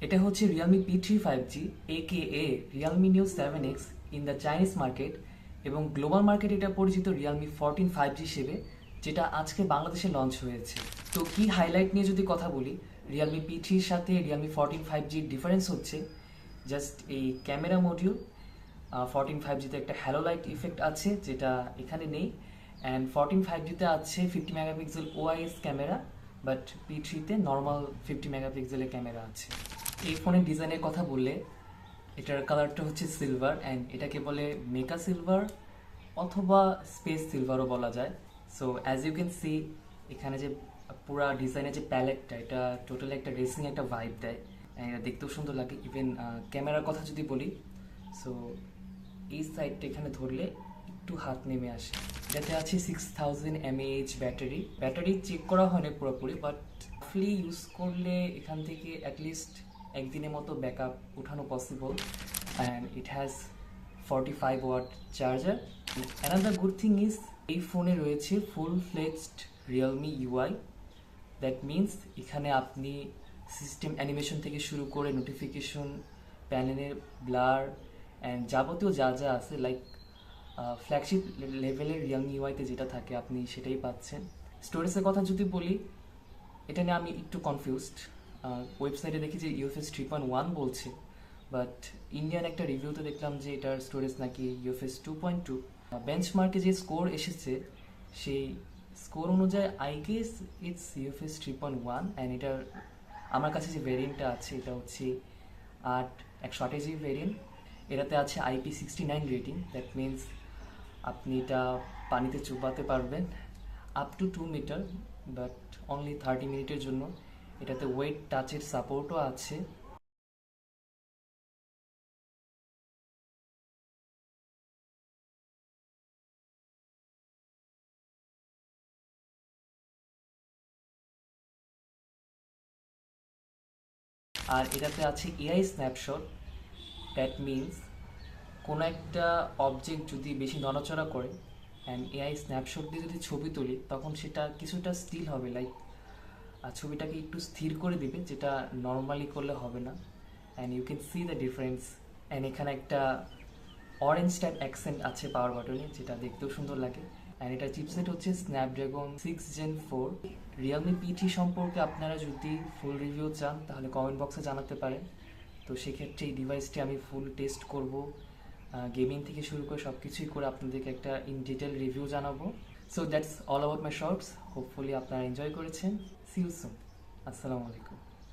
এটা হচ্ছে Realme P3 5G aka Realme Neo 7X in the Chinese market এবং global মার্কেটে এটা পরিচিত Realme 14 5G হিসেবে, যেটা আজকে বাংলাদেশে লঞ্চ হয়েছে। তো কি হাইলাইট নিয়ে যদি কথা বলি, Realme P3 এর সাথে Realme 14 5G ডিফারেন্স হচ্ছে জাস্ট এই ক্যামেরা মডিউল। 14 5Gতে একটা হ্যালো লাইট ইফেক্ট আছে যেটা এখানে নেই, অ্যান্ড 14 5Gতে আছে 50 মেগাপিক্সেল ওআইএস ক্যামেরা, বাট P3তে নর্মাল 50 মেগাপিক্সেলের ক্যামেরা আছে। এই ফোনের ডিজাইনের কথা বললে, এটার কালারটা হচ্ছে সিলভার, অ্যান্ড এটাকে বলে মেকা সিলভার অথবা স্পেস সিলভারও বলা যায়। So as you can see, এখানে যে পুরা ডিজাইনের যে প্যালেটটা, এটা টোটালি একটা রেসিং একটা ভাইব দেয়, অ্যান্ড এটা দেখতেও সুন্দর লাগে। ইভেন ক্যামেরার কথা যদি বলি, সো এই সাইডটা এখানে ধরলে একটু হাত নেমে আসে। এটাতে আছে 6000 mAh ব্যাটারি চেক করা হয়নি পুরোপুরি, বাট রাফলি ইউজ করলে এখান থেকে অ্যাটলিস্ট একদিনের মতো ব্যাকআপ উঠানো possible, and it has 45 watt charger. Another good thing is এই ফোনে রয়েছে full fledged Realme UI. That means এখানে আপনি সিস্টেম অ্যানিমেশন থেকে শুরু করে নোটিফিকেশন, প্যানেলের ব্লার অ্যান্ড যাবতীয় যা যা আছে, লাইক ফ্ল্যাগশিপ লেভেলের রিয়েলমি ইউআইতে যেটা থাকে আপনি সেটাই পাচ্ছেন। স্টোরেজের কথা যদি বলি, এটা নিয়ে আমি একটু কনফিউজড। ওয়েবসাইটে দেখি যে ইউএফএস 3.1 বলছে, বাট ইন্ডিয়ান একটা রিভিউতে দেখলাম যে এটার স্টোরেজ নাকি ইউএফএস 2.2। বেঞ্চমার্কে যে স্কোর এসেছে, সেই স্কোর অনুযায়ী I guess it's UFS 3.1, and এটার আমার কাছে যে ভেরিয়েন্টটা আছে এটা হচ্ছে 128GB ভেরিয়েন্ট। এটাতে আছে IP69 রেটিং। দ্যাট মিনস আপনি এটা পানিতে চুবাতে পারবেন up to 2 metre, but only 30 মিনিটের জন্য। এটাতে ওয়েট টাচের সাপোর্টও আছে। আর এটাতে আছে এআই স্ন্যাপশট। দ্যাট মিনস কোনো একটা অবজেক্ট যদি বেশি নড়াচড়া করে অ্যান্ড এআই স্ন্যাপশট দিয়ে যদি ছবি তুলি, তখন সেটা কিছুটা স্টিল হবে, লাইক ছবিটাকে একটু স্থির করে দিবে, যেটা নর্মালি করলে হবে না। And you can see the difference. And এখানে একটা অরেঞ্জ টাইপ অ্যাকসেন্ট আছে পাওয়ার বাটনে, যেটা দেখতেও সুন্দর লাগে। অ্যান্ড এটা চিপসেট হচ্ছে স্ন্যাপড্রাগন 6 Gen 4। রিয়েলমি P3 সম্পর্কে আপনারা যদি ফুল রিভিউ চান তাহলে কমেন্ট বক্সে জানাতে পারেন। তো সেক্ষেত্রে এই ডিভাইসটি আমি ফুল টেস্ট করব, গেমিং থেকে শুরু করে সব কিছুই করে আপনাদেরকে একটা ইন ডিটেল রিভিউ জানাবো। So that's all about my shorts. Hopefully আপনারা এনজয় করেছেন। See you soon. আসসালামু আলাইকুম।